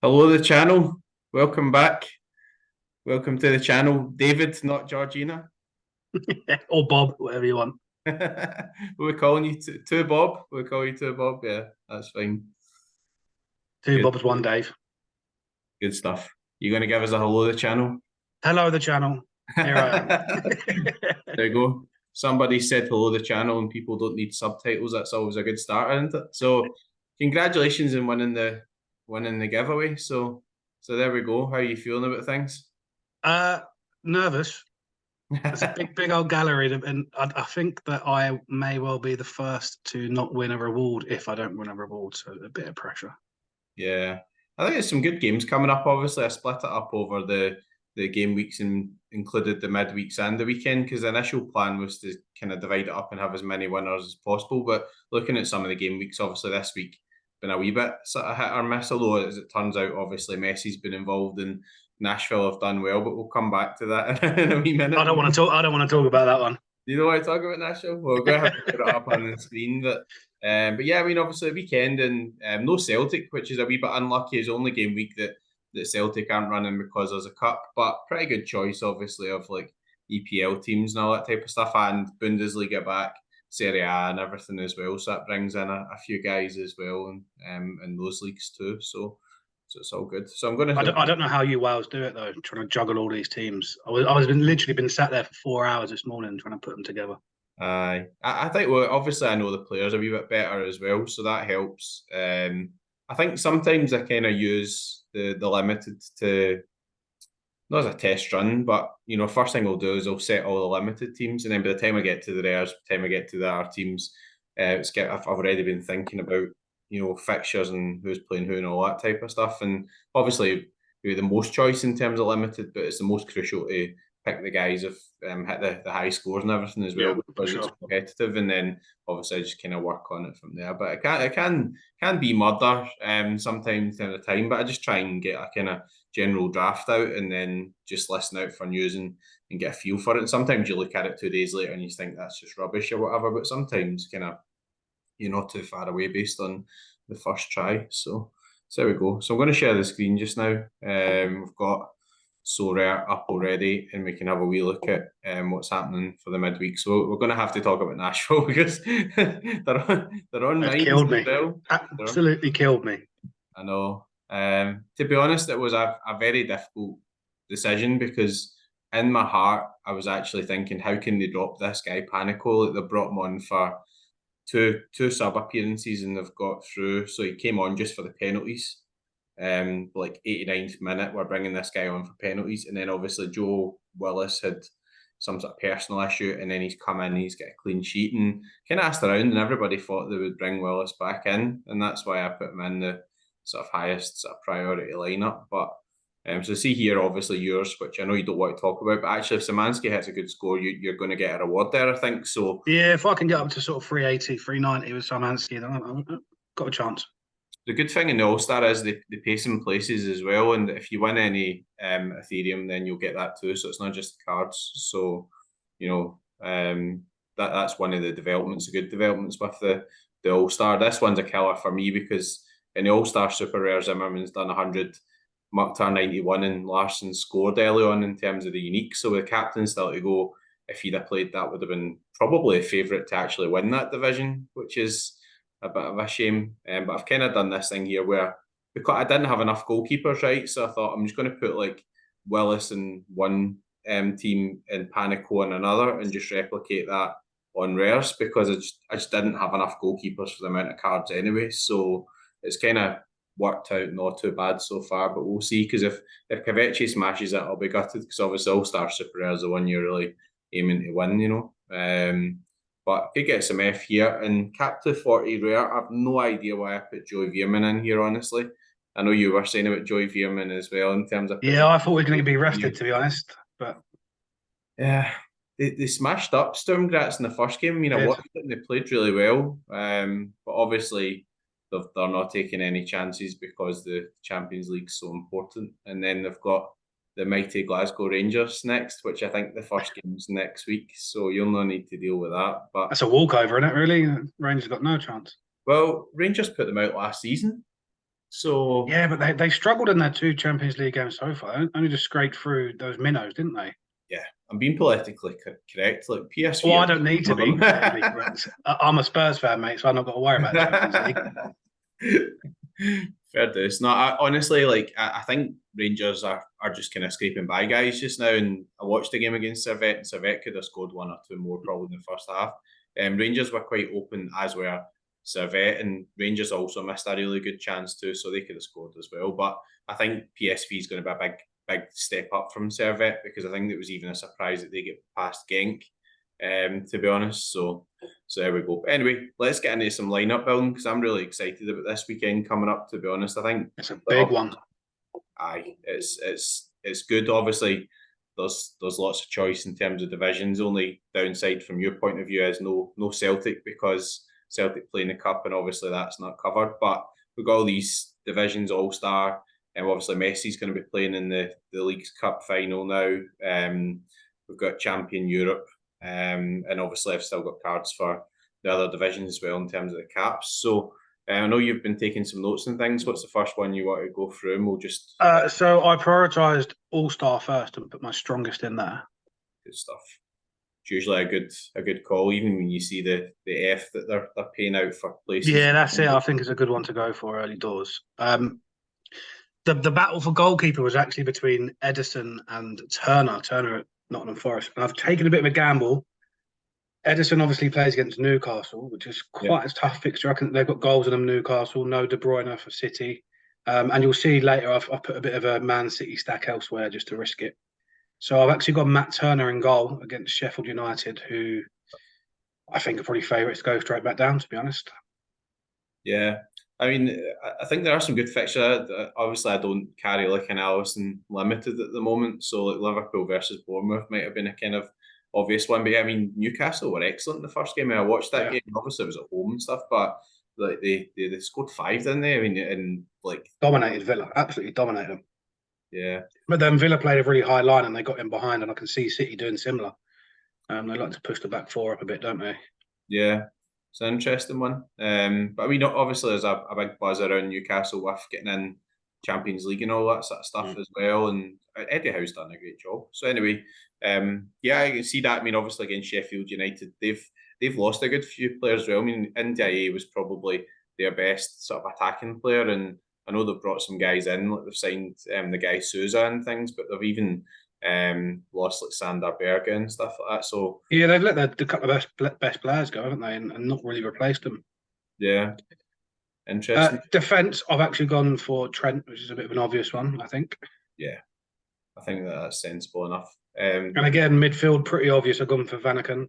Hello, the channel. Welcome back. Welcome to the channel. David, not Georgina. Or Bob, whatever you want. We're calling you TwoBob. We'll call you TwoBob. Yeah, that's fine. Two Good, Bobs, one Dave. good stuff. You going to give us a hello, the channel? Hello, the channel. Here I am. There you go. Somebody said hello, the channel, and people don't need subtitles. That's always a good start, isn't it? So, congratulations on winning the giveaway. So there we go. How are you feeling about things? Nervous. It's a big old gallery, and I think that I may well be the first to not win a reward if I don't win a reward. So a bit of pressure. Yeah, I think there's some good games coming up. Obviously, I split it up over the game weeks and included the midweeks and the weekend because the initial plan was to kind of divide it up and have as many winners as possible. But looking at some of the game weeks, obviously this week been a wee bit sort of hit or miss. Although as it turns out, obviously Messi's been involved and Nashville have done well. But we'll come back to that in a wee minute. I don't want to talk. I don't want to talk about that one. You know what I talk about Nashville? Well, we're going to have to put it up on the screen. But yeah, I mean, obviously, weekend and no Celtic, which is a wee bit unlucky. It's only game week that Celtic aren't running because there's a cup. But pretty good choice, obviously, of like EPL teams and all that type of stuff, and Bundesliga back, Serie A, and everything as well. So that brings in a few guys as well, and in those leagues too. So it's all good. So I'm going to. I don't know how you Wales do it though, trying to juggle all these teams. I was literally been sat there for 4 hours this morning trying to put them together. I think, well, obviously I know the players a wee bit better as well, so that helps. I think sometimes I kind of use the limited to not as a test run, but first thing I'll do is I'll set all the limited teams, and then by the time I get to the rares, by the time I get to the other teams, I've already been thinking about fixtures and who's playing who and all that type of stuff, and obviously the most choice in terms of limited, but it's the most crucial to pick the guys who've hit the high scores and everything as well, Yeah, because for it's sure. competitive, and then obviously I just kind of work on it from there. But it can be murder sometimes in the time, but I just try and get a kind of general draft out and then just listen out for news and get a feel for it. And sometimes you look at it 2 days later and you think that's just rubbish or whatever, but sometimes kind of you're not too far away based on the first try. So there we go. So I'm going to share the screen just now. We've got Sorare up already, and we can have a wee look at what's happening for the midweek. So we're going to have to talk about Nashville because they're on They've mines killed as me. well. Absolutely killed me. I know. To be honest, it was a very difficult decision because in my heart, I was actually thinking, how can they drop this guy Panico? Like they brought him on for two sub appearances and they've got through. So he came on just for the penalties. Like 89th minute, we're bringing this guy on for penalties, and then obviously Joe Willis had some sort of personal issue, and then he's come in, he's got a clean sheet, and kind of asked around, and everybody thought they would bring Willis back in, and that's why I put him in the sort of highest sort of priority lineup. But so see here, obviously yours, which I know you don't want to talk about, but actually if Szymanski hits a good score, you're going to get a reward there, I think. So Yeah, if I can get up to sort of 380, 390 with Szymanski, then I've got a chance. the good thing in the All Star is they pay some places as well, and if you win any Ethereum, then you'll get that too. So it's not just cards. So you know that's one of the developments, the good developments with the All Star. This one's a killer for me because in the All Star Super Rare, Zimmerman's done 100, Mukhtar 91, and Larson scored early on in terms of the unique. So with the captain still to go, if he'd have played, that would have been probably a favourite to actually win that division, which is a bit of a shame. But I've kind of done this thing here where because I didn't have enough goalkeepers, right? So I thought I'm just going to put like Willis in one team and Panico in another and just replicate that on rares because I just didn't have enough goalkeepers for the amount of cards anyway. So it's kind of worked out not too bad so far, but we'll see. Because if Kavecci smashes it, I'll be gutted because obviously All Star Super Rare is the one you're really aiming to win, But could get some F here. And cap to 40 rare. I've no idea why I put Joey Veerman in here, honestly. I know you were saying about Joey Veerman as well in terms of Yeah, I thought we were going to be rested, to be honest. But yeah, they smashed up Sturm Graz in the first game. I mean, I did. watched it and they played really well. But obviously they're not taking any chances because the Champions League's so important. And then they've got the mighty Glasgow Rangers next, which I think the first game's next week. So you'll not need to deal with that. But That's a walkover, isn't it, really? Rangers got no chance. well, Rangers put them out last season. So Yeah, but they struggled in their 2 Champions League games so far. Only just scraped through those minnows, didn't they? yeah, I'm being politically correct. Like PSV Well, I are don't need to be politically correct. I'm a Spurs fan, mate, so I'm not got to worry about Champions League. Fair dues. No, honestly, like I think Rangers are just kind of scraping by guys just now. And I watched the game against Servette, and Servette could have scored one or two more probably in the first half. Rangers were quite open, as were Servette, and Rangers also missed a really good chance too, so they could have scored as well. But I think PSV is going to be a big step up from Servette, because I think it was even a surprise that they get past Genk. To be honest, so there we go. But anyway, let's get into some lineup building, because I'm really excited about this weekend coming up. To be honest, I think It's a big one. Aye, it's good. Obviously, there's lots of choice in terms of divisions. Only downside from your point of view is no Celtic, because Celtic play in the cup, and obviously that's not covered. But we've got all these divisions, All Star, and obviously Messi's going to be playing in the League's Cup final now. We've got Champion Europe. And obviously, I've still got cards for the other divisions as well in terms of the caps. So I know you've been taking some notes and things. What's the first one you want to go through? And we'll just So I prioritised All Star first and put my strongest in there. good stuff. It's usually a good call, even when you see the F that they're paying out for places. Yeah, that's it. I think it's a good one to go for early doors. The battle for goalkeeper was actually between Edison and Turner. Turner at Nottingham Forest. And I've taken a bit of a gamble. Edison obviously plays against Newcastle, which is quite a tough fixture. I think they've got goals in them, Newcastle, no De Bruyne for City. And you'll see later, I've put a bit of a Man City stack elsewhere just to risk it. So I've actually got Matt Turner in goal against Sheffield United, who I think are probably favourites to go straight back down, to be honest. Yeah. I mean, I think there are some good fixtures. Obviously, I don't carry like an Allison Limited at the moment, so like Liverpool versus Bournemouth might have been a kind of obvious one. But yeah, I mean, Newcastle were excellent in the first game. I watched that game. Obviously, it was at home and stuff, but like they scored 5, didn't they? I mean, and like dominated Villa, absolutely dominated them. Yeah. But then Villa played a really high line and they got in behind, and I can see City doing similar. They like to push the back four up a bit, don't they? Yeah. It's an interesting one. But I mean, obviously, there's a big buzz around Newcastle with getting in Champions League and all that sort of stuff as well. And Eddie Howe's done a great job. So anyway, yeah, I can see that. I mean, obviously against Sheffield United, they've lost a good few players as well. I mean, Ndiaye was probably their best sort of attacking player, and I know they've brought some guys in, like they've signed the guy Souza and things, but they've even lost like Sander Berge and stuff like that. So yeah, they've let the couple of best players go, haven't they, and not really replaced them. Yeah, interesting. Defence, I've actually gone for Trent, which is a bit of an obvious one, I think. Yeah, I think that's sensible enough. And again, midfield, pretty obvious. I've gone for Vanaken,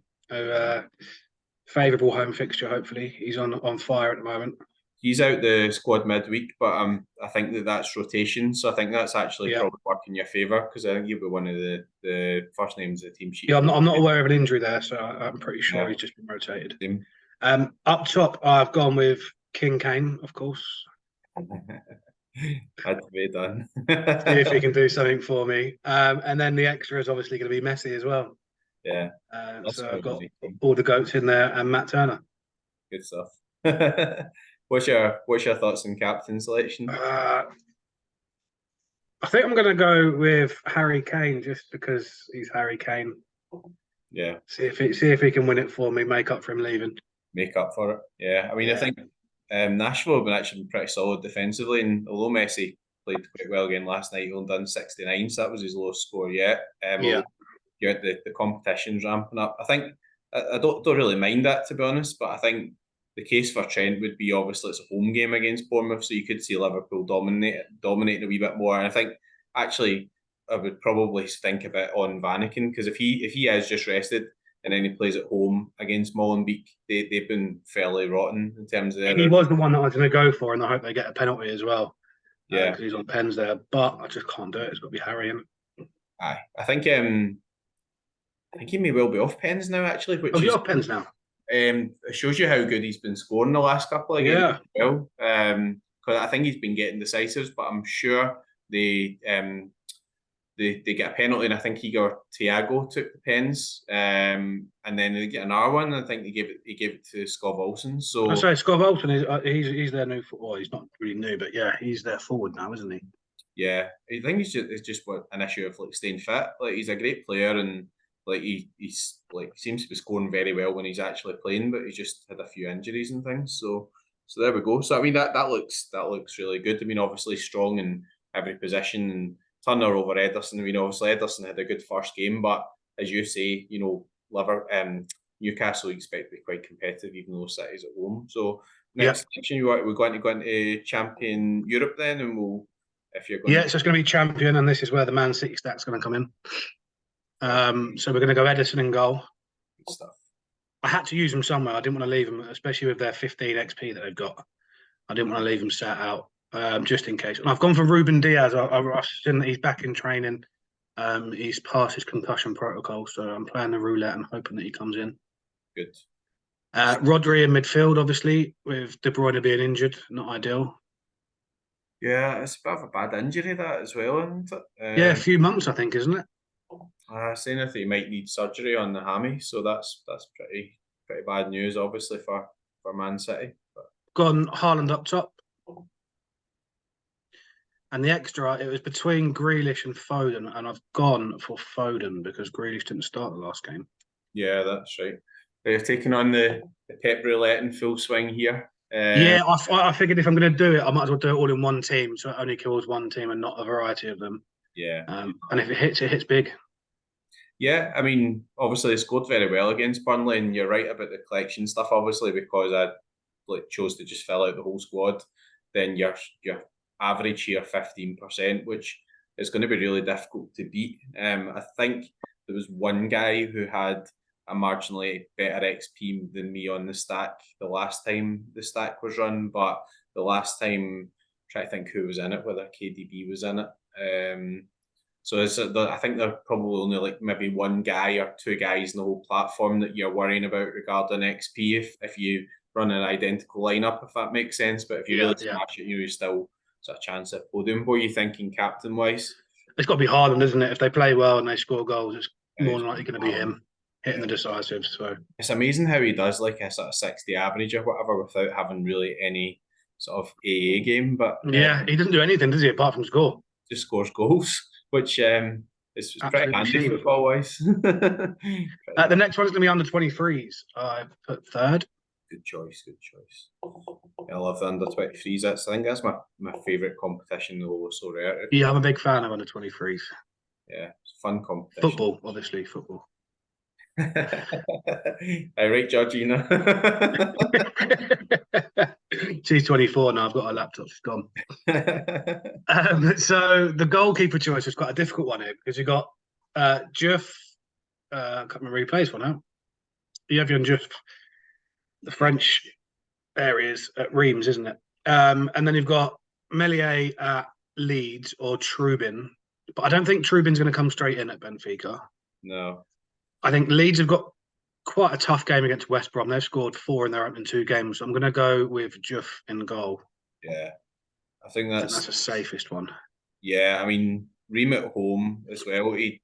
favourable home fixture. Hopefully, he's on fire at the moment. He's out the squad midweek, but I think that's rotation, so I think that's actually probably working in your favour, because I think you'll be one of the first names of the team sheet. Yeah, I'm not aware of an injury there, so I'm pretty sure he's just been rotated. Same. Up top, I've gone with King Kane, of course. Had to be done. See if he can do something for me. And then the extra is obviously going to be Messi as well. Yeah. So I've got all the goats in there and Matt Turner. Good stuff. What's your thoughts on captain selection? I think I'm going to go with Harry Kane, just because he's Harry Kane. Yeah. See if he can win it for me, make up for him leaving. Make up for it. Yeah. I mean, I think Nashville have been actually pretty solid defensively, and although Messi played quite well again last night, he only done 69, so that was his lowest score yet. You had the competition's ramping up. I think I don't really mind that, to be honest, but I think the case for Trent would be, obviously it's a home game against Bournemouth, so you could see Liverpool dominating a wee bit more. And I think actually I would probably think a bit on Vanaken, because if he is just rested and then he plays at home against Molenbeek, they've been fairly rotten in terms of He was the one that I was going to go for, and I hope they get a penalty as well. Yeah, because he's on pens there, but I just can't do it. It's got to be Harry. Aye, I think he may well be off pens now, actually. Which is off pens now. It shows you how good he's been scoring the last couple of games. Yeah. Well, because I think he's been getting decisives, but I'm sure they get a penalty, and I think Thiago took the pens, and then they get another one. And I think he gave it to Scott Olsen. So I say Scott Bolton is he's their new. Well, he's not really new, but yeah, he's their forward now, isn't he? yeah, I think it's just an issue of like staying fit. Like he's a great player, and like he's like seems to be scoring very well when he's actually playing, but he's just had a few injuries and things. So there we go. So I mean that looks really good. I mean obviously strong in every position, and Turner over Ederson. I mean obviously Ederson had a good first game, but as you say, Newcastle expect to be quite competitive, even though City's at home. So next section, we're going to go into Champion Europe then, and we'll if you're going so it's going to be champion, and this is where the Man City stat's going to come in. So we're going to go Ederson in goal. Good stuff. I had to use them somewhere. I didn't want to leave them, especially with their 15 XP that they've got. I didn't want to leave them sat out just in case. And I've gone for Ruben Diaz. I've seen that he's back in training. He's passed his concussion protocol, so I'm playing the roulette and hoping that he comes in. Good. Rodri in midfield, obviously, with De Bruyne being injured. Not ideal. Yeah, it's a bit of a bad injury that as well, isn't it? Yeah, a few months, I think, isn't it? Saying that he might need surgery on the hammy, so that's pretty bad news, obviously for Man City. But Gone Haaland up top, and the extra it was between Grealish and Foden, and I've gone for Foden because Grealish didn't start the last game. Yeah, that's right. They're taking on the Pep roulette in full swing here. Yeah, I figured if I'm going to do it, I might as well do it all in one team, so it only kills one team and not a variety of them. Yeah. And if it hits big. Yeah, I mean, obviously they scored very well against Burnley, and you're right about the collection stuff, obviously, because I chose to just fill out the whole squad. Then your average here 15%, which is going to be really difficult to beat. I think there was one guy who had a marginally better XP than me on the stack the last time the stack was run, but the last time, try to think who was in it, whether KDB was in it. So I think there are probably only like maybe one guy or two guys in the whole platform that you're worrying about regarding XP if you run an identical lineup, if that makes sense. But if you really smash it, you still a chance at podium. What are you thinking, captain wise? It's got to be Haaland, isn't it? If they play well and they score goals, it's more than likely going to be him hitting the decisives. So it's amazing how he does like a sort of 60 average or whatever without having really any sort of AA game. But he doesn't do anything, does he, apart from score? Just scores goals, which is pretty handy football wise. The next one's going to be under 23s. I've put third. Good choice. I love the under 23s. I think that's my favourite competition, the whole Sorare. Yeah, I'm a big fan of under 23s. Yeah, it's fun competition. Football, obviously, football. All right, Georgina. She's 24 now. I've got her laptop. She's gone. So the goalkeeper choice was quite a difficult one here because you got Juff. I can't remember who he plays for now. You have Juff, the French areas at Reims, isn't it? And then you've got Meslier at Leeds or Trubin. But I don't think Trubin's going to come straight in at Benfica. No. I think Leeds have got quite a tough game against West Brom. They've scored 4 in their opening 2 games. So I'm going to go with Juff in goal. Yeah. I think that's the safest one. Yeah, I mean, Ream at home as well. I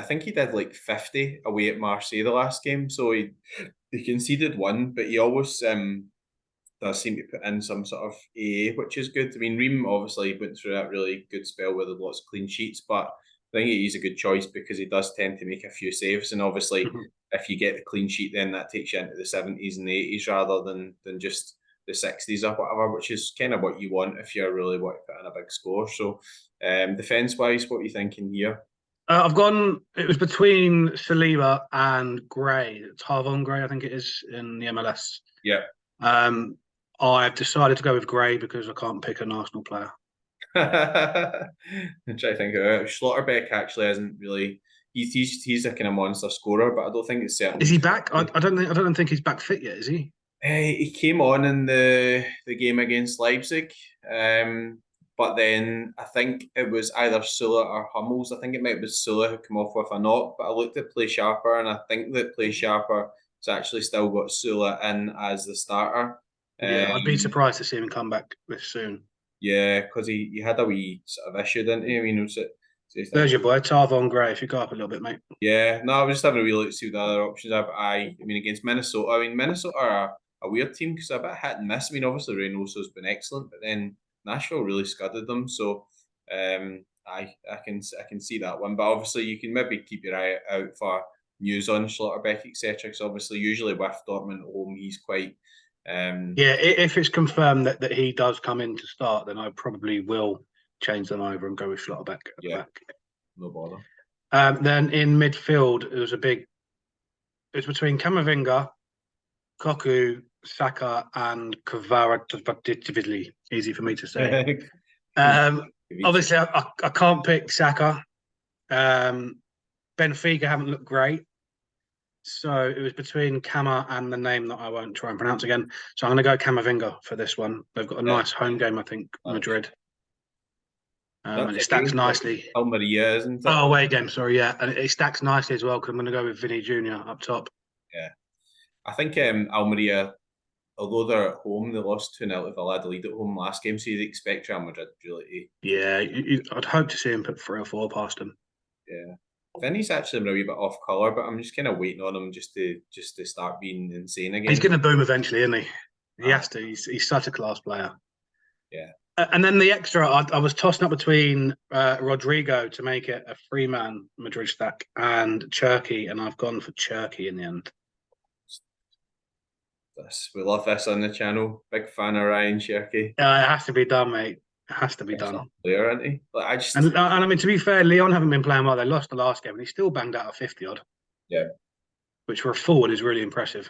think he did like 50 away at Marseille the last game. So he conceded 1, but he always does seem to put in some sort of AA, which is good. I mean, Ream obviously went through that really good spell with lots of clean sheets, but I think he's a good choice because he does tend to make a few saves. And obviously, if you get the clean sheet, then that takes you into the 70s and the 80s rather than just the 60s or whatever, which is kind of what you want if you really want to put in a big score. So, defence-wise, what are you thinking here? I've gone. It was between Saliba and Gray. Tarvon Gray, I think it is in the MLS. Yeah. I've decided to go with Gray because I can't pick an Arsenal player. I'm trying to think of it. Schlotterbeck actually isn't really. He's a kind of monster scorer, but I don't think it's certain. Is he back? I don't think he's back fit yet. Is he? He came on in the game against Leipzig, but then I think it was either Sula or Hummels. I think it might be Sula who came off with a knock, but I looked at Play Sharper and I think that Play Sharper has actually still got Sula in as the starter. Yeah, I'd be surprised to see him come back this soon. Yeah, because he had a wee sort of issue, didn't he? I mean, There's your boy, Tarvon Gray. If you go up a little bit, mate. Yeah, no, I was just having a wee look to see what the other options are. But I mean, against Minnesota, Minnesota are a weird team because they're a bit hit and miss. I mean, obviously Reynoso's been excellent, but then Nashville really scudded them. So, I can see that one. But obviously, you can maybe keep your eye out for news on Schlotterbeck, etc. Because obviously, usually with Dortmund at home, he's quite. Yeah, if it's confirmed that he does come in to start, then I probably will change them over and go with Schlotterbeck at the back. No bother. Then in midfield, it was between Camavinga, Koku, Saka, and Kvaratskhelia. Easy for me to say. Obviously, I can't pick Saka. Benfica haven't looked great. So it was between Kama and the name that I won't try and pronounce again. So I'm going to go Camavinga for this one. They've got a nice home game, I think, Madrid. And it stacks nicely. Almeria, isn't it? Oh, away game, sorry, yeah. And it stacks nicely as well because I'm going to go with Vinny Jr. up top. Yeah. I think Almeria, although they're at home, they lost 2-0 to Valladolid at home last game, so you'd expect Real Madrid really. Yeah, I'd hope to see him put 3 or 4 past him. Yeah. Vinny's actually been a wee bit off colour, but I'm just kind of waiting on him just to start being insane again. He's going to boom eventually, isn't he? He has to. He's such a class player. Yeah. And then the extra, I was tossing up between Rodrigo to make it a 3-man Madrid stack and Cherky, and I've gone for Cherky in the end. We love this on the channel. Big fan of Ryan Cherky. It has to be done, mate. It has to be done. Player, isn't he? Like, and I mean, to be fair, Leon haven't been playing well. They lost the last game, and he still banged out a 50-odd. Yeah. Which for a forward is really impressive.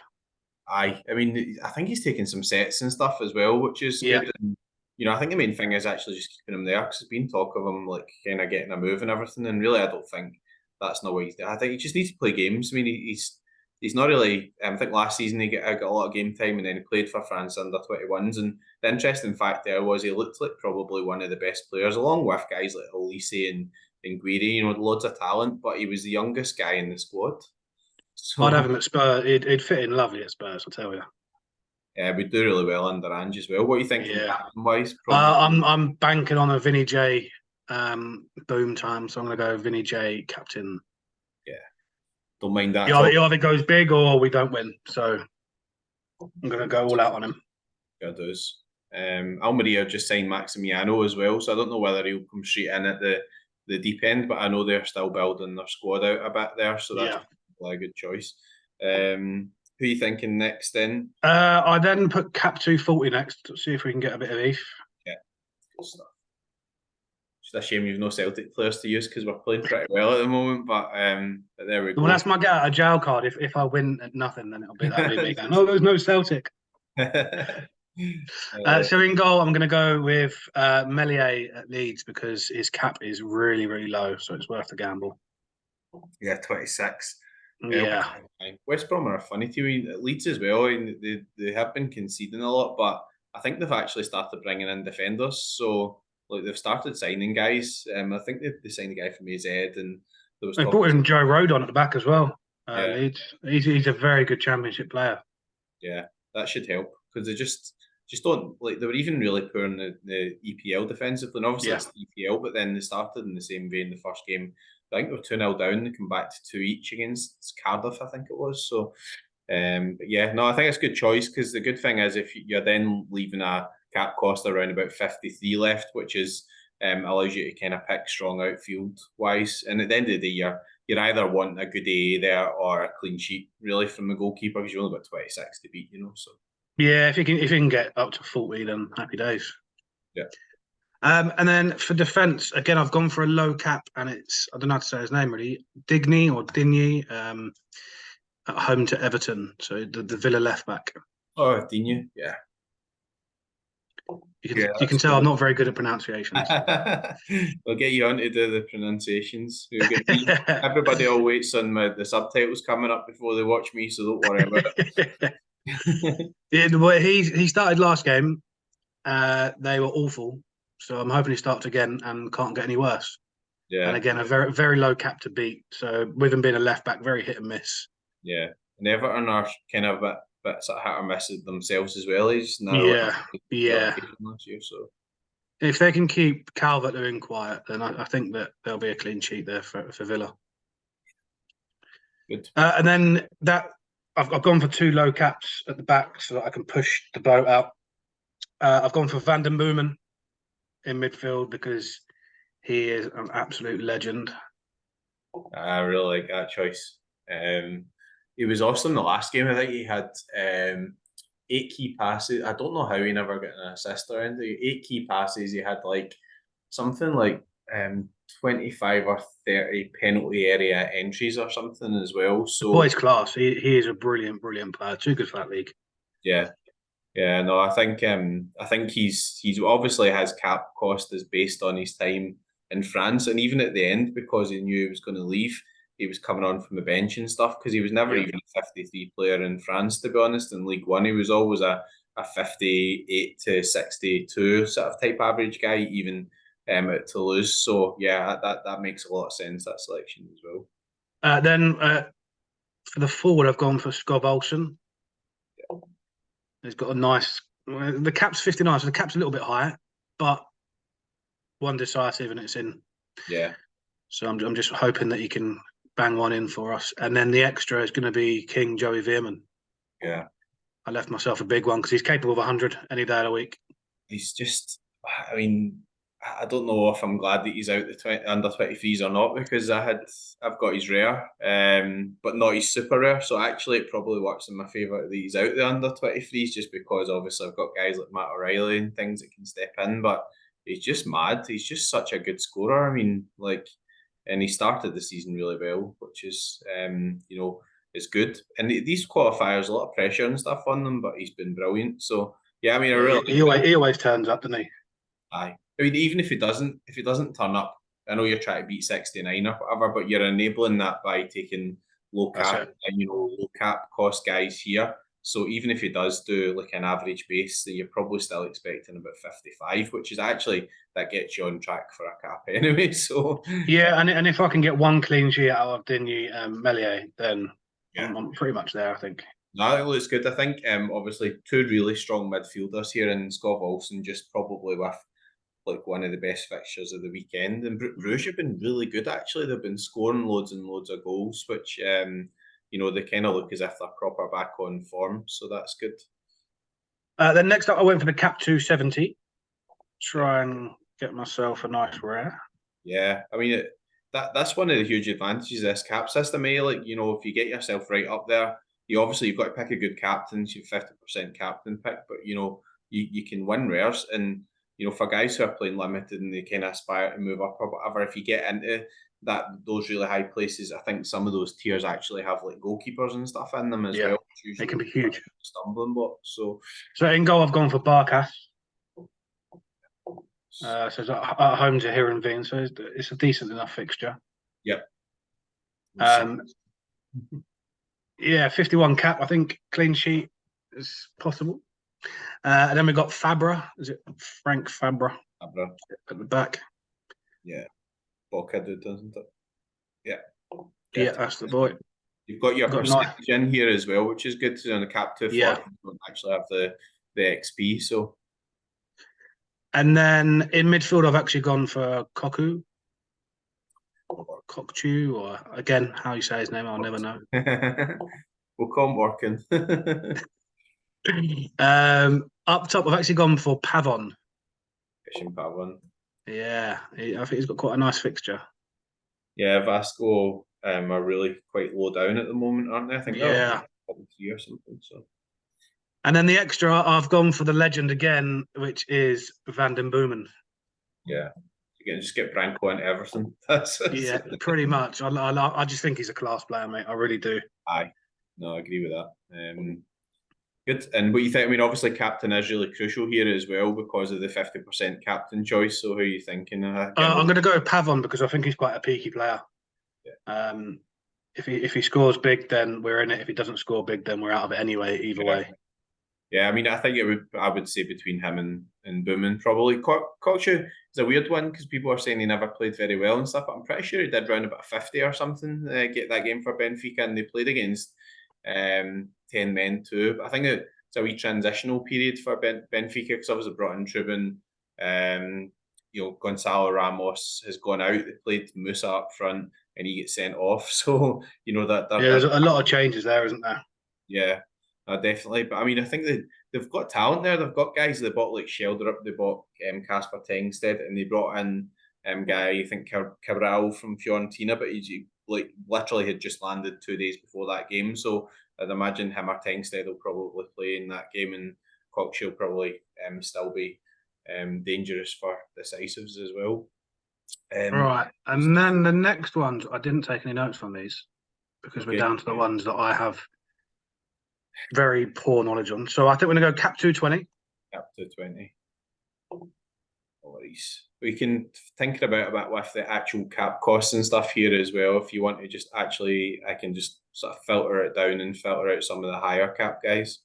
I mean, I think he's taking some sets and stuff as well, which is good. And, I think the main thing is actually just keeping him there because there's been talk of him like kind of getting a move and everything. And really, I don't think that's not what he's doing. I think he just needs to play games. I mean, he's not really. I think last season he got a lot of game time and then he played for France under 21s. And the interesting fact there was he looked like probably one of the best players, along with guys like Olise and Guiri, loads of talent. But he was the youngest guy in the squad. So, I'd have him at Spurs. He'd fit in lovely at Spurs, I'll tell you. Yeah, we do really well under Ange as well. What are you thinking captain-wise? I'm banking on a Vinny J boom time, so I'm going to go Vinny J captain. Yeah, don't mind that. He either goes big or we don't win, so I'm going to go all out on him. Yeah, it does. Almeria just signed Maximiano as well, so I don't know whether he'll come straight in at the deep end, but I know they're still building their squad out a bit there, so that's a good choice. Who are you thinking next then? I then put Cap 240 next to see if we can get a bit of ETH. Yeah, good stuff. Just a shame you've no Celtic players to use because we're playing pretty well at the moment, but there we go. Well, that's my get out of jail card. If I win at nothing, then it'll be that me going, no, there's no Celtic. So in goal, I'm going to go with Meslier at Leeds because his cap is really, really low, so it's worth the gamble. Yeah, 26. Yeah. West Brom are a funny team. Leeds as well. They have been conceding a lot, but I think they've actually started bringing in defenders. So they've started signing guys. I think they signed a guy from AZ, and they brought in Joe Rodon at the back as well. Leeds. He's a very good Championship player. Yeah, that should help because they just don't they were even really poor in the EPL defensively. And obviously it's the EPL, but then they started in the same vein the first game. I think they were 2-0 down. They come back to 2 each against Cardiff, I think it was. So, but yeah, no, I think it's a good choice because the good thing is if you're then leaving a cap cost around about 53 left, which is allows you to kind of pick strong outfield wise. And at the end of the day, you're either wanting a good AA there or a clean sheet really from the goalkeeper because you only got 26 to beat, So yeah, if you can get up to 40, then happy days. Yeah. And then for defence, again, I've gone for a low cap, and I don't know how to say his name really, Digny or Digny, at home to Everton, so the Villa left back. Oh, Digny, yeah. You can tell I'm not very good at pronunciations. We'll get you on to do the pronunciations. Everybody all waits on the subtitles coming up before they watch me, so don't worry about it. Yeah, he started last game. They were awful. So I'm hoping he starts again and can't get any worse. Yeah. And again, a very, very low cap to beat. So with him being a left back, very hit and miss. Yeah. And Everton are kind of a bit sort of hit or miss themselves as well. Yeah. Last year, so. If they can keep Calvert-Lewin quiet, then I think that there'll be a clean sheet there for Villa. Good. And then I've gone for 2 low caps at the back so that I can push the boat out. I've gone for Van den Boomen in midfield because he is an absolute legend. I really like that choice. He was awesome the last game. I think he had 8 key passes. I don't know how he never got an assist or anything. 8 key passes. He had like something like 25 or 30 penalty area entries or something as well. The So boy's class. He is a brilliant player. Too good for that league. yeah, yeah. No, I think he's obviously his cap cost is based on his time in France, and even at the end because he knew he was going to leave, he was coming on from the bench and stuff because he was never Yeah. even a 53 player in France, to be honest. In League One, he was always a 58 to 62 sort of type average guy, even at Toulouse. So yeah, that makes a lot of sense, that selection as well. Then for the forward, I've gone for Skov Olsen. He's got a nice. The cap's 59, so the cap's a little bit higher, but one decisive and it's in. Yeah. So I'm just hoping that he can bang one in for us. And then the extra is going to be King Joey Veerman. Yeah. I left myself a big one because he's capable of 100 any day of the week. He's just, I mean, I don't know if I'm glad that he's out the under 23s or not because I've got his rare, but not his super rare. So actually, it probably works in my favour that he's out the under 23s just because obviously I've got guys like Matt O'Reilly and things that can step in, but he's just mad. He's just such a good scorer. I mean, like, and he started the season really well, which is, is good. And these qualifiers, a lot of pressure and stuff on them, but he's been brilliant. So yeah, I mean, I Yeah, really he always turns up, doesn't he? Aye. I mean, even if he doesn't turn up, I know you're trying to beat 69 or whatever, but you're enabling that by taking low That's cap it. and low cap cost guys here. So even if he does do like an average base, then you're probably still expecting about 55, which is actually that gets you on track for a cap anyway. So Yeah, and if I can get one clean sheet out of Digny Melier, then yeah. I'm pretty much there, I think. No, it looks good. I think obviously 2 really strong midfielders here in Scott Olsen, just probably with like one of the best fixtures of the weekend. And Bruges have been really good actually. They've been scoring loads and loads of goals, which they kind of look as if they're proper back on form. So that's good. Then next up, I went for the cap 270. Try and get myself a nice rare. Yeah, I mean that's one of the huge advantages of this cap system. Like if you get yourself right up there, you've got to pick a good captain. So you've 50% captain pick, but you can win rares and. For guys who are playing limited and they kind of aspire to move up or whatever, if you get into those really high places, I think some of those tiers actually have like goalkeepers and stuff in them as well. They can be huge. Stumbling block. So in goal, I've gone for Barkas. So it's at home to Heerenveen, so it's a decent enough fixture. Yep. Yeah, 51 cap. I think clean sheet is possible. And then we got Fabra. Is it Frank Fabra? Fabra At the back. Yeah. Boca, doesn't it? Yeah. Yeah, that's the boy. You've got your percentage in here as well, which is good to on the cap 240. Yeah. You don't actually have the XP. So. And then in midfield, I've actually gone for Koku. Or Kokchu, or again, how you say his name, I'll never know. We'll call him working. Up top, I've actually gone for Pavon. Fishing Pavon. Yeah, I think he's got quite a nice fixture. Yeah, Vasco are really quite low down at the moment, aren't they? I think they're 3 or something. So. And then the extra, I've gone for the legend again, which is Van den Boomen. Yeah, you can just get Branco and Everton. Yeah, pretty much. I just think he's a class player, mate. I really do. Aye, no, I agree with that. Good. And what you think? I mean, obviously, captain is really crucial here as well because of the 50% captain choice. So, who are you thinking? I'm going to go with Pavon because I think he's quite a peaky player. Yeah. If he scores big, then we're in it. If he doesn't score big, then we're out of it anyway. Either way. Yeah, I mean, I think I would say between him and Boomen probably. Kokshu is a weird one because people are saying he never played very well and stuff. But I'm pretty sure he did round about 50 or something. Get that game for Benfica, and they played against 10 men too. But I think it's a wee transitional period for Benfica because obviously brought in Trubin Gonzalo Ramos has gone out. They played Musa up front, and he gets sent off. So that there's a lot of changes there, isn't there? Yeah, definitely. But I mean, I think they've got talent there. They've got guys. They bought like Shelder up. They bought Casper Tengsted, and they brought in guy, I think Cabral from Fiorentina, but he like literally had just landed 2 days before that game. So I'd imagine him or Tengsted will probably play in that game, and Coxey will probably still be dangerous for decisives as well. Right, and then the next ones, I didn't take any notes from these because we're down to the ones that I have very poor knowledge on. So I think we're going to go cap 220. Cap 220. We can think about a bit with the actual cap costs and stuff here as well. If you want to just actually, I can just sort of filter it down and filter out some of the higher cap guys.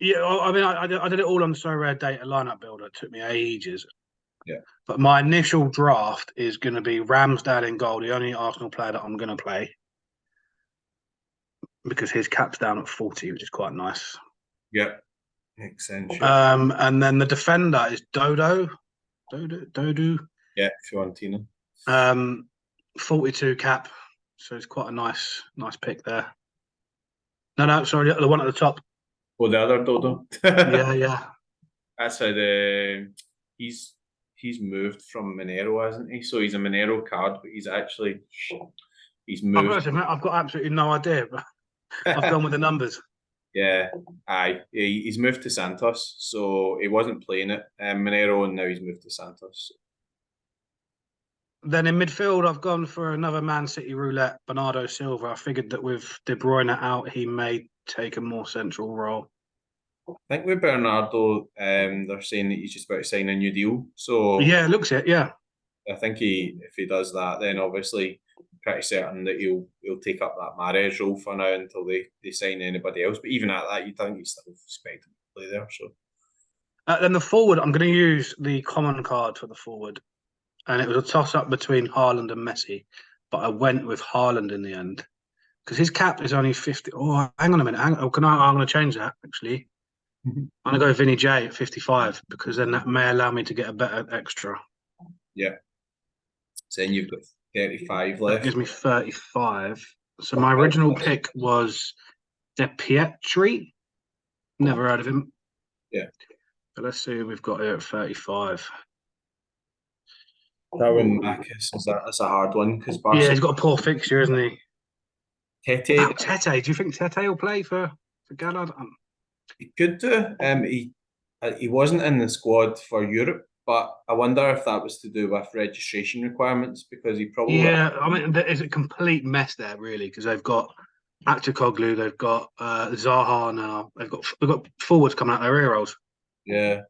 Yeah, I mean, I did it all on Sorare data lineup builder. It took me ages. Yeah. But my initial draft is going to be Ramsdale in goal, the only Arsenal player that I'm going to play, because his cap's down at 40, which is quite nice. Yeah, makes sense. Yeah. And then the defender is Dodo. Yeah, Fiorentina. 42 cap, so it's quite a nice pick there. No, sorry, the one at the top. Oh, the other Dodo. yeah. That's how he's moved from Monero, hasn't he? So he's a Monero card, but he's moved. I've got absolutely no idea, but I've gone with the numbers. Yeah, he's moved to Santos, so he wasn't playing at Monero, and now he's moved to Santos. Then in midfield, I've gone for another Man City roulette, Bernardo Silva. I figured that with De Bruyne out, he may take a more central role. I think with Bernardo, they're saying that he's just about to sign a new deal. So yeah, it looks it. Yeah, I think if he does that, then obviously pretty certain that he'll take up that Mahrez role for now until they sign anybody else. But even at that, you think he's still expected to play there. So then the forward, I'm going to use the common card for the forward, and it was a toss up between Haaland and Messi, but I went with Haaland in the end because his cap is only 50. Oh, hang on a minute. I'm going to change that actually. I'm going to go Vinny J at 55 because then that may allow me to get a better extra. Yeah. So then you've got 35 left. That gives me 35. So my original pick was De Pietri. Never heard of him. Yeah. But let's see who we've got here at 35. Darwin Marcus, that's a hard one because yeah, he's got a poor fixture, isn't he? Tete. Tete. Do you think Tete will play for Gallard? He could do. He wasn't in the squad for Europe, but I wonder if that was to do with registration requirements because he probably. Yeah, I mean, there's a complete mess there, really, because they've got Actacoglu, they've got Zaha now, they've got forwards coming out their ear holes. Yeah,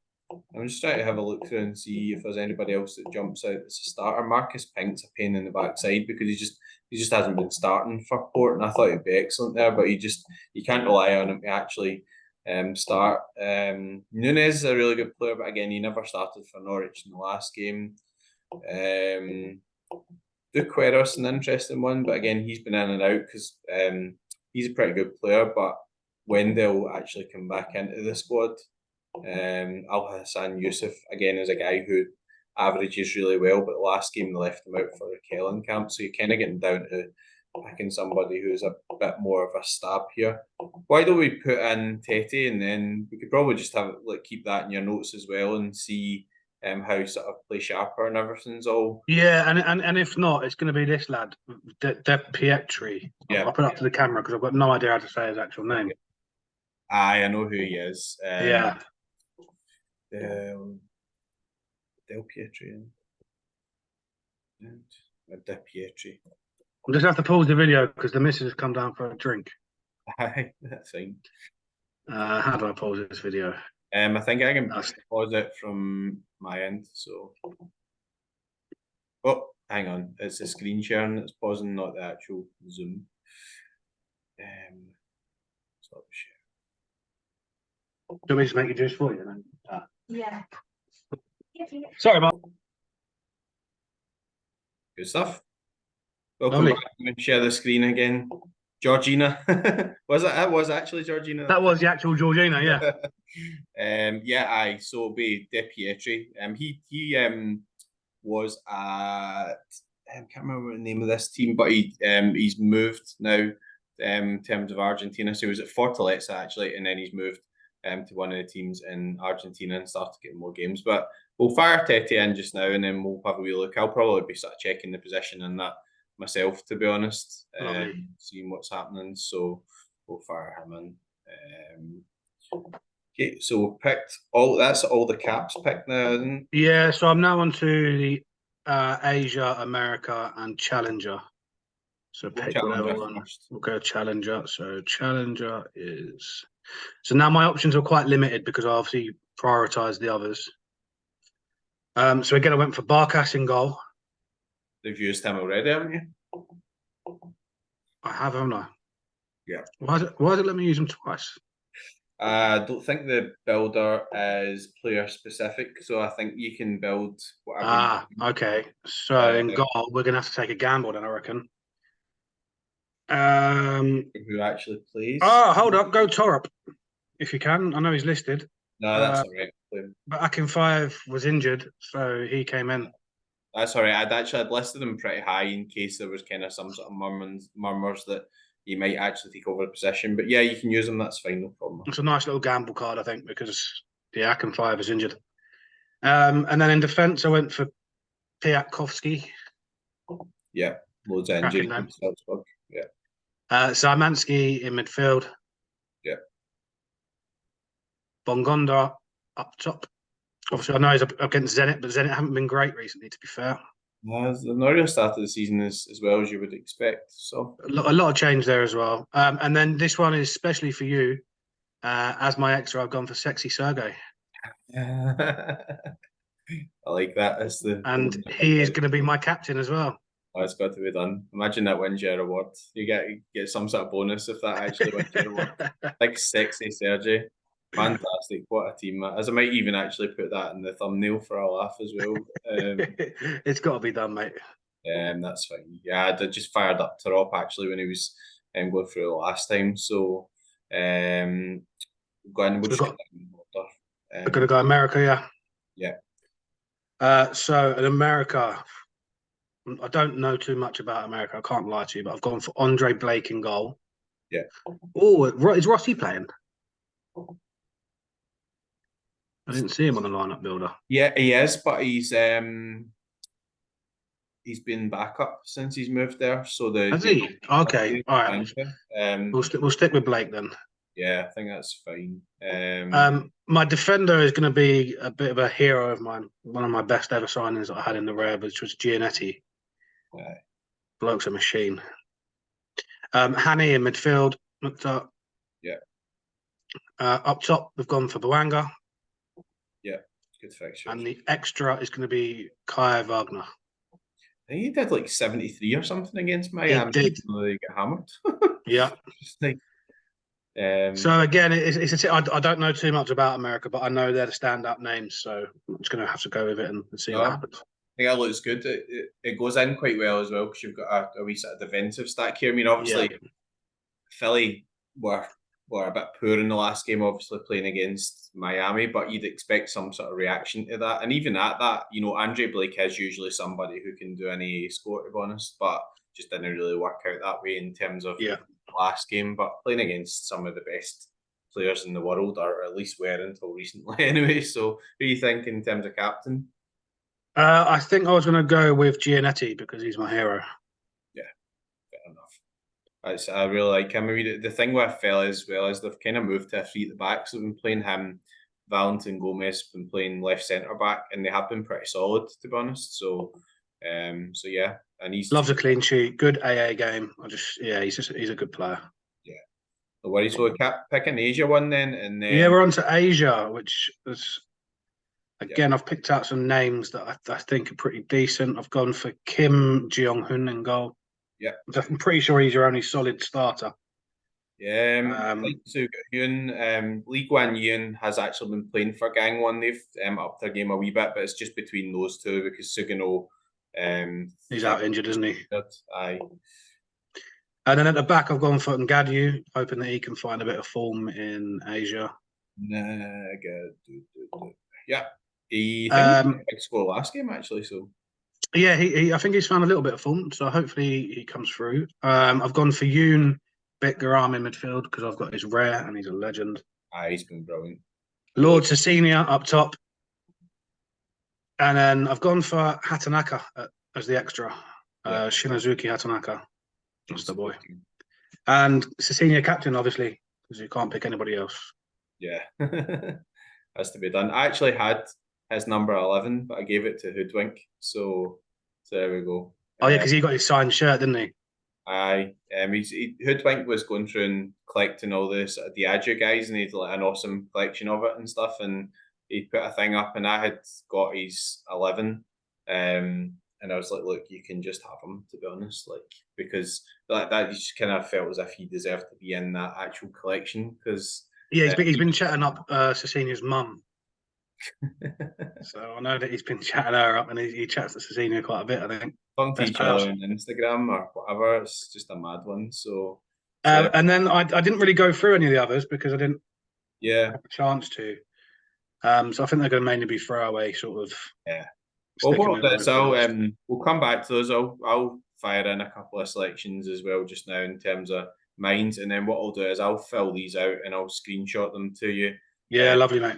I'm just trying to have a look through and see if there's anybody else that jumps out as a starter. Marcus Pink's a pain in the backside because he just hasn't been starting for Port, and I thought he'd be excellent there, but you can't rely on him to actually start. Nunes is a really good player, but again, he never started for Norwich in the last game. Duqueiros, an interesting one, but again, he's been in and out because he's a pretty good player, but when they'll actually come back into the squad. Al Hassan Yusuf again is a guy who averages really well, but the last game they left him out for the Kellen camp, so you're kind of getting down to picking somebody who's a bit more of a stab here. Why don't we put in Tete, and then we could probably just have keep that in your notes as well and see how sort of play sharper and everything's all. Yeah, and if not, it's going to be this lad, De Pietri. Yeah, I'll put it up to the camera because I've got no idea how to say his actual name. I know who he is. Yeah. Del Pietri. De Pietri. I'll just have to pause the video because the missus has come down for a drink. Hi, that's fine. How do I pause this video? I think I can pause it from my end. So, oh, hang on, it's the screen sharing that's pausing, not the actual Zoom. Stop share. Do you want me to make you do this for you then? Yeah. Sorry, Mark. Good stuff. Welcome back. I'm going to share the screen again. Georgina. Was it? It was actually Georgina. That was the actual Georgina, yeah. Yeah, aye. So it'll be De Pietri. He was at I can't remember the name of this team, but he's moved now in terms of Argentina. So he was at Fortaleza actually, and then he's moved to one of the teams in Argentina and started getting more games. But we'll fire Tete in just now, and then we'll have a wee look. I'll probably be sort of checking the position and that myself, to be honest, Lovely. seeing what's happening. So we'll fire him in. Okay, so we picked all. That's all the caps picked now, isn't it? Yeah, so I'm now on to the Asia, America, and Challenger. So We'll pick challenge whatever her one. first. We'll go Challenger. So Challenger is. So now my options are quite limited because I obviously prioritise the others. So again, I went for Barkas in goal. They've used him already, haven't you? I have, haven't I? Yeah. Why did it let me use them twice? I don't think the builder is player specific, so I think you can build whatever you want. Okay. So in goal, we're gonna have to take a gamble then, I reckon. Who actually plays. Oh, hold up. Go Torup if you can. I know he's listed. No, that's all right. But Akin5 was injured, so he came in. That's all right. I'd listed him pretty high in case there was kind of some sort of murmurs that he might actually take over the position. But yeah, you can use him. That's fine, no problem. It's a nice little gamble card, I think, because the Akin5 is injured. And then in defence, I went for Piatkovsky. Yeah, loads of injuries in Salzburg. Yeah. Szymanski in midfield. Yeah. Bongonda up top. Obviously, I know he's up against Zenit, but Zenit haven't been great recently, to be fair. The Norwich started the season as well as you would expect. So A lot of change there as well. And then this one is especially for you. As my extra, I've gone for Sexy Sergey. I like that. That's the And one I he is like. going to be my captain as well. Oh, it's got to be done. Imagine that wins you a reward. You get some sort of bonus if that actually wins you a reward. Like Sexy Sergey. Fantastic. What a team that is. I might even actually put that in the thumbnail for a laugh as well. It's got to be done, mate. That's fine. Yeah, I just fired up Tarop actually when he was going through the last time. So we'll So just get that in order. we're going to go America, yeah. Yeah. So in America, I don't know too much about America. I can't lie to you, but I've gone for Andre Blake in goal. Yeah. Oh, is Rossi playing? I didn't see him on the lineup builder. Yeah, he is, but he's been back up since he's moved there. So Has he? Okay, all right. We'll stick with Blake then. Yeah, I think that's fine. My defender is going to be a bit of a hero of mine. One of my best ever signings that I had in the rare, which was Giannetti. Bloke's a machine. Hani in midfield, looked up. Yeah. Up top, we've gone for Boanga. Yeah, good fixture. And the extra is going to be Kai Wagner. I think he did like 73 or something against Miami. He did. They get hammered. Yeah. So again, I don't know too much about America, but I know they're the stand-up names, so I'm just going to have to go with it and see what happens. I think that looks good. It goes in quite well as well because you've got a wee sort of defensive stack here. I mean, obviously, Philly were a bit poor in the last game, obviously playing against Miami, but you'd expect some sort of reaction to that. And even at that, Andre Blake is usually somebody who can do any score, to be honest, but just didn't really work out that way in terms of last game. But playing against some of the best players in the world, or at least were until recently anyway. So who do you think in terms of captain? I think I was going to go with Giannetti because he's my hero. Yeah, fair enough. I really like him. I mean, the thing with Fella as well is they've kind of moved to a three at the back. So they've been playing him, Valentin Gomez, been playing left centre back, and they have been pretty solid, to be honest. So yeah, and he's loves a clean sheet, good AA game. He's a good player. Yeah, no worries. So we pick an Asia one then, and then we're on to Asia, which is again I've picked out some names that I think are pretty decent. I've gone for Kim Jeong-hun in goal. Yeah, I'm pretty sure he's your only solid starter. Yeah, so League One Yun has actually been playing for Gangwon. They've upped their game a wee bit, but it's just between those two because Sugano he's out injured, isn't he? Aye. And then at the back, I've gone for Ngadu, hoping that he can find a bit of form in Asia. Nah, good. Yeah, he think he Um, got a big score last game actually. So yeah, I think he's found a little bit of form, so hopefully he comes through. I've gone for Yoon, Bitgaram in midfield because I've got his rare and he's a legend. he's been brilliant. Really, Lord Senior up top, and then I've gone for Hatanaka as the extra. yeah, Shinazuki Hatanaka, that's it's the a boy. good team. And Senior captain, obviously, because you can't pick anybody else. Yeah, has to be done. I actually had his number 11, but I gave it to Hoodwink. So there we go. Oh yeah, because he got his signed shirt, didn't he? Hoodwink was going through and collecting all the sort of Diageo guys, and he'd like an awesome collection of it and stuff. And he'd put a thing up, and I had got his 11, and I was like, "Look, you can just have him." To be honest, like because that just kind of felt as if he deserved to be in that actual collection because. Yeah, he's been chatting up Cecilia's mum. So I know that he's been chatting her up, and he chats to Cecilia quite a bit. I think Talking to best each other pals. on Instagram or whatever, it's just a mad one. So there, And then I didn't really go through any of the others because I didn't yeah, have a chance to. So I think they're going to mainly be throwaway, sort of yeah. Well, sticking what in I'll the do is I'll midfield. we'll come back to those. I'll fire in a couple of selections as well just now in terms of mines, and then what I'll do is I'll fill these out and I'll screenshot them to you, Yeah, uh, lovely, mate.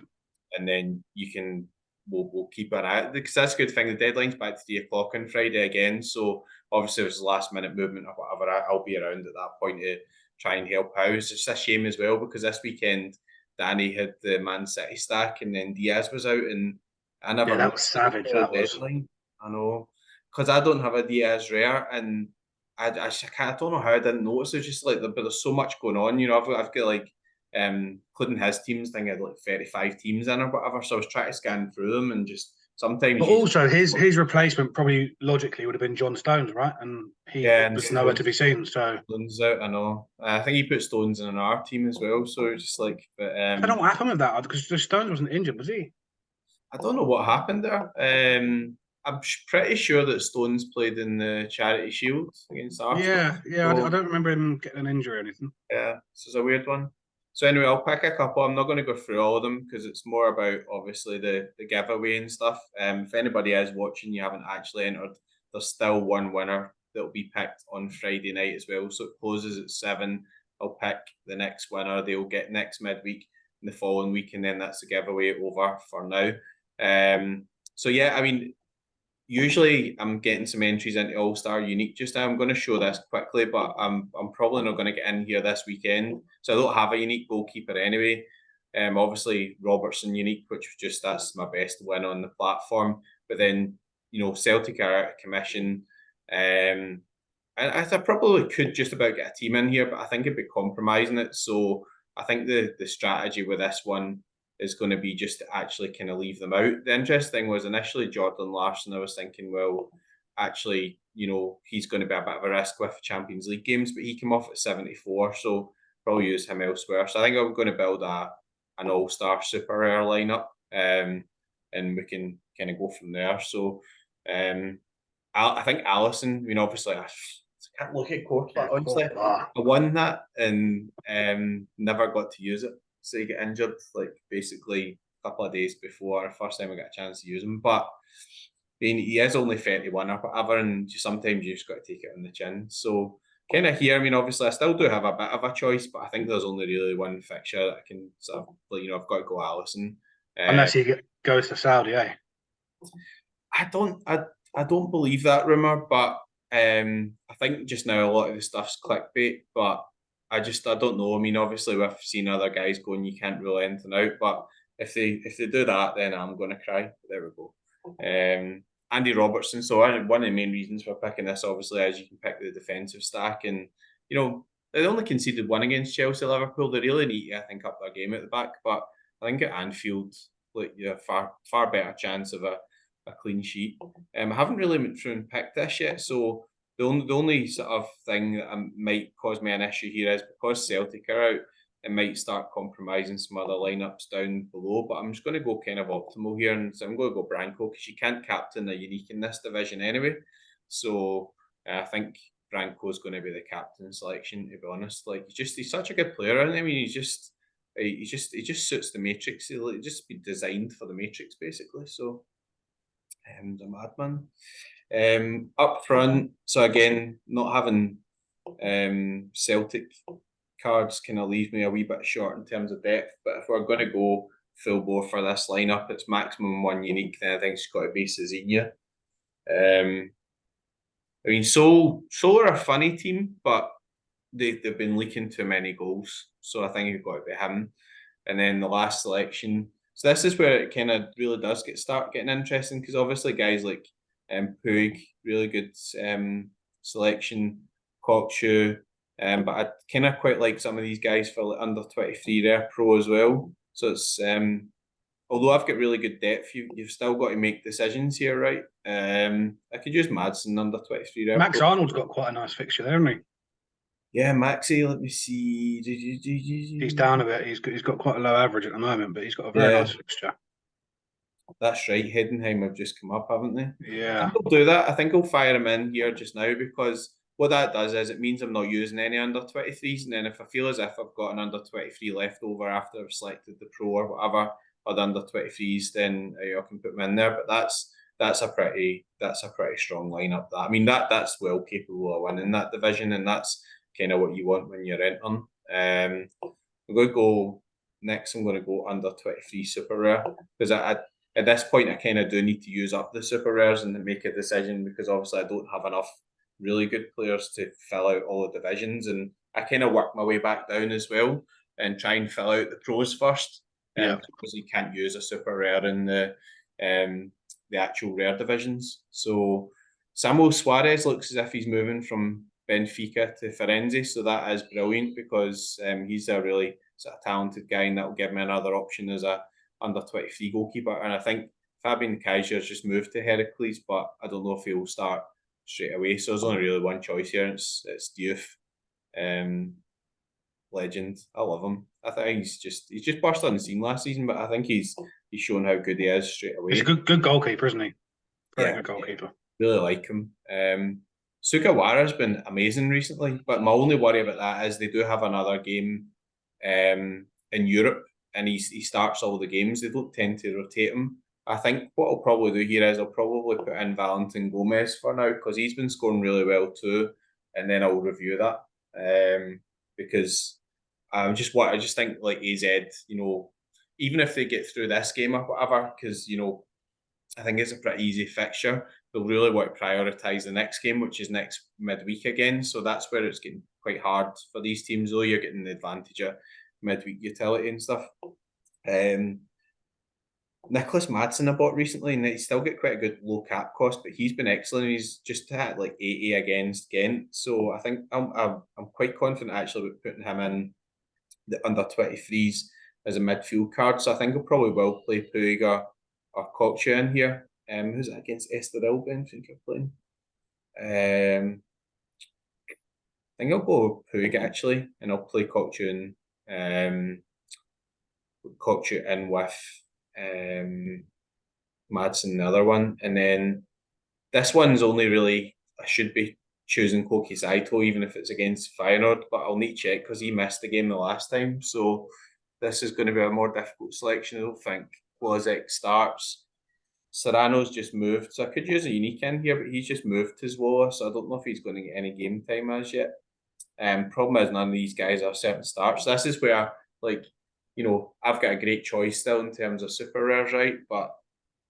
and then you can we'll keep an eye because that's a good thing. The deadline's back to 3 o'clock on Friday again, so obviously if it's last minute movement or whatever, I'll be around at that point to try and help out. It's just a shame as well because this weekend Danny had the Man City stack and then Diaz was out and I Yeah, never that looked was at savage. the That was. deadline. I know because I don't have a Diaz rare and I don't know how I didn't notice. It's just like but there's so much going on. You know, I've got like including his teams, I think I had like 35 teams in or whatever. So I was trying to scan through them and just sometimes But you just also, his replacement probably logically would have been John Stones, right? And he yeah, and was nowhere to be seen. So Stones out. I know. I think he put Stones in our team as well. So it's just like, but I don't know what happened with that because Stones wasn't injured, was he? I don't know what happened there. I'm pretty sure that Stones played in the Charity Shield against Arsenal. Yeah, yeah. I So don't remember him getting an injury or anything. yeah, this is a weird one. So anyway, I'll pick a couple. I'm not going to go through all of them because it's more about obviously the giveaway and stuff. If anybody is watching, you haven't actually entered, there's still one winner that'll be picked on Friday night as well. So it closes at 7. I'll pick the next winner. They'll get next midweek and the following week, and then that's the giveaway over for now. So yeah, I mean, usually I'm getting some entries into All Star Unique just now. I'm going to show this quickly, but I'm probably not going to get in here this weekend. So I don't have a unique goalkeeper anyway. Obviously Robertson unique, which was just that's my best win on the platform. But then Celtic are out of commission. And I probably could just about get a team in here, but I think it'd be compromising it. So I think the strategy with this one is going to be just to actually kind of leave them out. The interesting thing was initially Jordan Larson. I was thinking, well, actually, he's going to be a bit of a risk with Champions League games, but he came off at 74, so probably use him elsewhere. So I think I'm going to build an all-star super rare lineup, and we can kind of go from there. So I think Allison. I mean, obviously, I can't look at court, Yeah, but honestly, ah. I won that and never got to use it. So he got injured like basically a couple of days before the first time I got a chance to use him. But he is only 31 or whatever, and sometimes you just got to take it on the chin. So kind of here, I mean, obviously, I still do have a bit of a choice, but I think there's only really one fixture that I can sort of, I've got to go Allison. Unless he goes to Saudi, eh? I don't believe that rumor, but I think just now a lot of the stuff's clickbait. But I don't know. I mean, obviously we've seen other guys going, you can't rule anything out. But if they do that, then I'm going to cry. There we go. Andy Robertson. So one of the main reasons for picking this, obviously, is you can pick the defensive stack, and they only conceded one against Chelsea, Liverpool. They really need to, I think, up their game at the back. But I think at Anfield, like far better chance of a clean sheet. I haven't really went through and picked this yet, so the only sort of thing that might cause me an issue here is because Celtic are out, it might start compromising some other lineups down below. But I'm just going to go kind of optimal here, and so I'm going to go Branco because you can't captain a unique in this division anyway. So I think Branco's going to be the captain selection. To be honest, like he's such a good player, and I mean he just suits the Matrix. He'll just be designed for the Matrix basically. So he's a madman. Up front, so again, not having Celtic cards kind of leaves me a wee bit short in terms of depth. But if we're going to go full bore for this lineup, it's maximum one unique. Then I think it's got to be Cezinha. I mean, Seoul are a funny team, but they've been leaking too many goals. So I think it's got to be him. And then the last selection. So this is where it kind of really does start getting interesting, because obviously guys like Puig, really good selection, Cockshoe, but I kind of quite like some of these guys for like under 23 Rare Pro as well. So it's although I've got really good depth, you've still got to make decisions here, right? I could use Madsen under 23 Rare Max Pro. Arnold's got quite a nice fixture there, hasn't Yeah, Maxi, let me see. he? He's down a bit. He's got quite a low average at the moment, but he's got a very nice fixture. That's right. Heidenheim have just come up, haven't they? Yeah. I think I'll do that. I think I'll fire him in here just now, because what that does is it means I'm not using any under 23s. And then if I feel as if I've got an under 23 left over after I've selected the pro or whatever, or the under 23s, then I can put them in there. But that's a pretty strong lineup. That, I mean, that's well capable of winning that division, and that's kind of what you want when you're entering. I'm going to go next. I'm going to go under 23 super rare, because at this point, I kind of do need to use up the super rares and make a decision, because obviously I don't have enough really good players to fill out all the divisions, and I kind of work my way back down as well and try and fill out the pros first. Because you can't use a super rare in the actual rare divisions. So Samuel Suarez looks as if he's moving from Benfica to Firenze, so that is brilliant, because he's a really sort of talented guy, and that will give me another option as a under 23 goalkeeper. And I think Fabian Kaiser's just moved to Heracles, but I don't know if he'll start straight away. So there's only really one choice here. It's Diouf, legend. I love him. I think he's just burst on the scene last season, but I think he's shown how good he is straight away. He's a good goalkeeper, isn't he? Very good goalkeeper. Yeah, really like him. Sugawara's been amazing recently, but my only worry about that is they do have another game in Europe, and he starts all the games. They don't tend to rotate him. I think what I'll probably do here is I'll probably put in Valentin Gomez for now, because he's been scoring really well too, and then I'll review that because I just think like AZ, even if they get through this game or whatever, because I think it's a pretty easy fixture. They'll really want to prioritise the next game, which is next midweek again. So that's where it's getting quite hard for these teams, though. You're getting the advantage of midweek utility and stuff. Nicholas Madsen I bought recently, and he's still got quite a good low cap cost, but he's been excellent. He's just had like 80 against Ghent. So I think I'm quite confident actually with putting him in the under 23s as a midfield card. So I think I'll probably will play Puig or Cockshoe in here. Who's it against? Estoril, Ben? I think I'm playing. I think I'll go Puig actually, and I'll play Cockshoe in with Madsen, the other one. And then this one's only really, I should be choosing Koki Saito, even if it's against Feyenoord, but I'll need to check because he missed the game the last time. So this is going to be a more difficult selection, I don't think. Blazek starts. Serrano's just moved, so I could use a unique in here, but he's just moved his Wola, so I don't know if he's going to get any game time as yet. Problem is none of these guys are certain starts. So this is where, like, I've got a great choice still in terms of super rares, right? But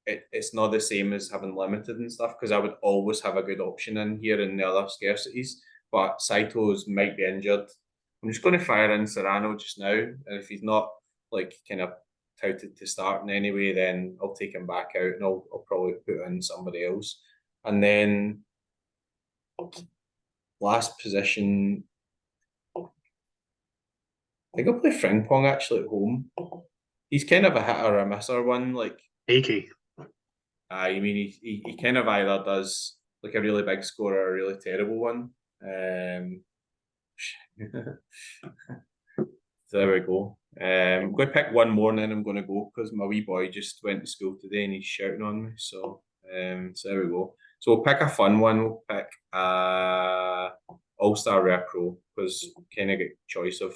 it's not the same as having limited and stuff, because I would always have a good option in here in the other scarcities. But Saito's might be injured. I'm just going to fire in Serrano just now, and if he's not like kind of touted to start in any way, then I'll take him back out and I'll probably put in somebody else. And then last position, I think I'll play Frimpong actually at home. He's kind of a hit or a misser one, like Iki. I mean, he kind of either does like a really big score or a really terrible one. So there we go. I'm going to pick one more and then I'm going to go because my wee boy just went to school today and he's shouting on me. So there we go. So we'll pick a fun one. We'll pick All-Star Rare Pro because kind of get choice of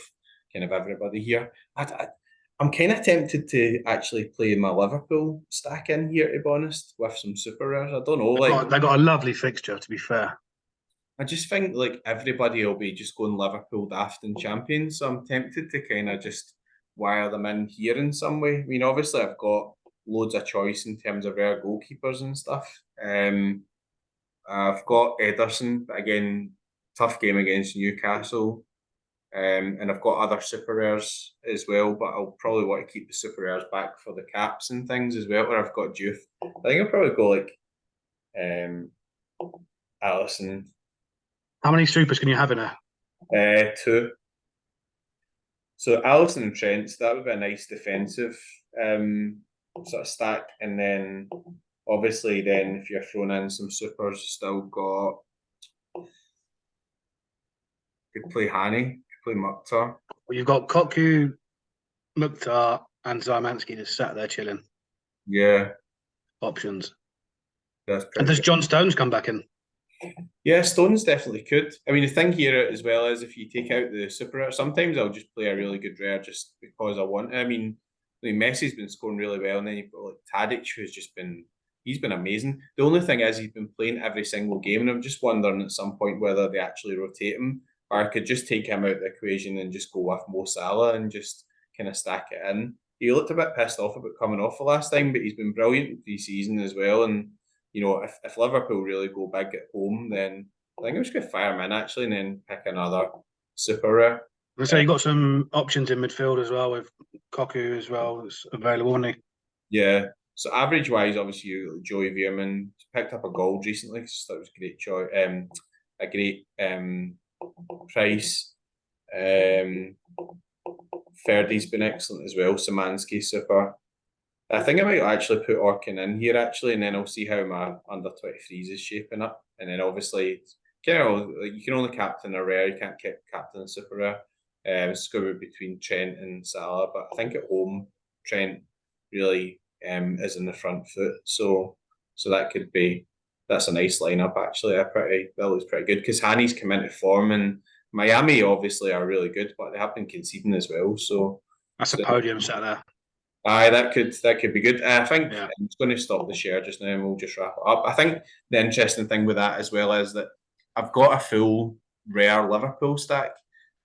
kind of everybody here. I'm kind of tempted to actually play my Liverpool stack in here, to be honest, with some super rares. I don't know, They got a lovely fixture, to be fair. I just think like everybody will be just going Liverpool daft and champions, so I'm tempted to kind of just wire them in here in some way. I mean, obviously I've got loads of choice in terms of rare goalkeepers and stuff. I've got Ederson, but again, tough game against Newcastle. And I've got other super rares as well, but I'll probably want to keep the super rares back for the caps and things as well, where I've got Juve. I think I'll probably go like Alisson. How many supers can you have in there? 2. So Alisson and Trent, so that would be a nice defensive sort of stack. And then obviously then if you're throwing in some supers, you still got could play Hani, could play Mukhtar. Well, you've got Koku, Mukhtar, and Zymanski just sat there chilling. Yeah. Options. That's and does John Stones come back in? Yeah, Stones definitely could. I mean, the thing here as well is if you take out the super rare, sometimes I'll just play a really good rare just because I want. I mean, Messi's been scoring really well, and then you've got like Tadic, who's just been he's been amazing. The only thing is he's been playing every single game, and I'm just wondering at some point whether they actually rotate him, or I could just take him out of the equation and just go with Mo Salah and just kind of stack it in. He looked a bit pissed off about coming off the last time, but he's been brilliant in pre-season as well, and you know, if Liverpool really go big at home, then I think I'm just going to fire him in actually and then pick another super rare. So you've got some options in midfield as well with Koku as well that's available, isn't he? Yeah. So average wise, obviously, Joey Veerman picked up a gold recently. So that was a great choice. A great price. Ferdy's been excellent as well. Szymanski super. I think I might actually put Orkin in here actually, and then I'll see how my under 23s is shaping up. And then obviously, you can only captain a rare, you can't captain a super rare. It's going to be between Trent and Salah, but I think at home Trent really is in the front foot, so that's a nice lineup actually. That looks pretty good because Hani's come into form and Miami obviously are really good, but they have been conceding as well. So that's a podium sat there. Aye, that could be good. I think I'm just going to stop the share just now and we'll just wrap it up. I think the interesting thing with that as well is that I've got a full rare Liverpool stack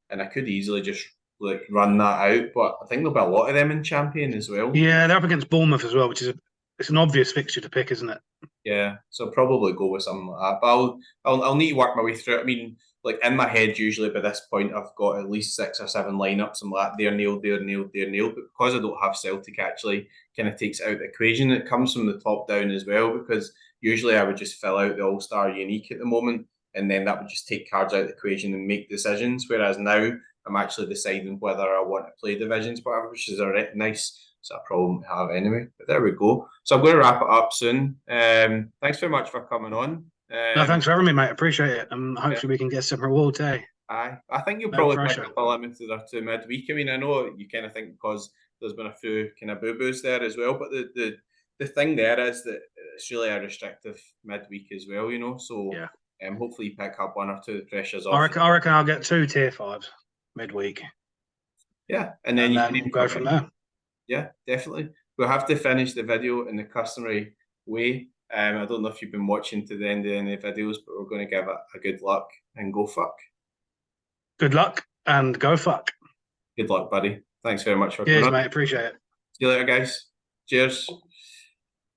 and I could easily just like run that out, but I think there'll be a lot of them in Champion as well. Yeah, they're up against Bournemouth as well, which is it's an obvious fixture to pick, isn't it? Yeah, so I'll probably go with something like that. But I'll need to work my way through it. I mean, like in my head, usually by this point, I've got at least 6 or 7 lineups. I'm like, they're nailed, they're nailed, they're nailed. But because I don't have Celtic, actually kind of takes it out of the equation. It comes from the top down as well, because usually I would just fill out the All Star unique at the moment, and then that would just take cards out of the equation and make decisions. Whereas now I'm actually deciding whether I want to play divisions, whatever, which is a nice sort of problem to have anyway. But there we go. So I'm going to wrap it up soon. Thanks very much for coming on. No, thanks for having me, mate. Appreciate it. And hopefully we can get some rewards, eh? Aye. I think you'll probably pick up a limited or 2 midweek. I mean, I know you kind of think because there's been a few kind of boo-boos there as well, but the thing there is that it's really a restrictive midweek as well, you know. So hopefully you pick up 1 or 2 pressures off. I reckon I'll get 2 tier 5s midweek. Yeah, and then you can even go from there. Yeah, definitely. We'll have to finish the video in the customary way. I don't know if you've been watching to the end of any videos, but we're going to give it a good luck and go fuck. Good luck and go fuck. Good luck, buddy. Thanks very much for coming on. Cheers, mate. Appreciate it. See you later, guys. Cheers.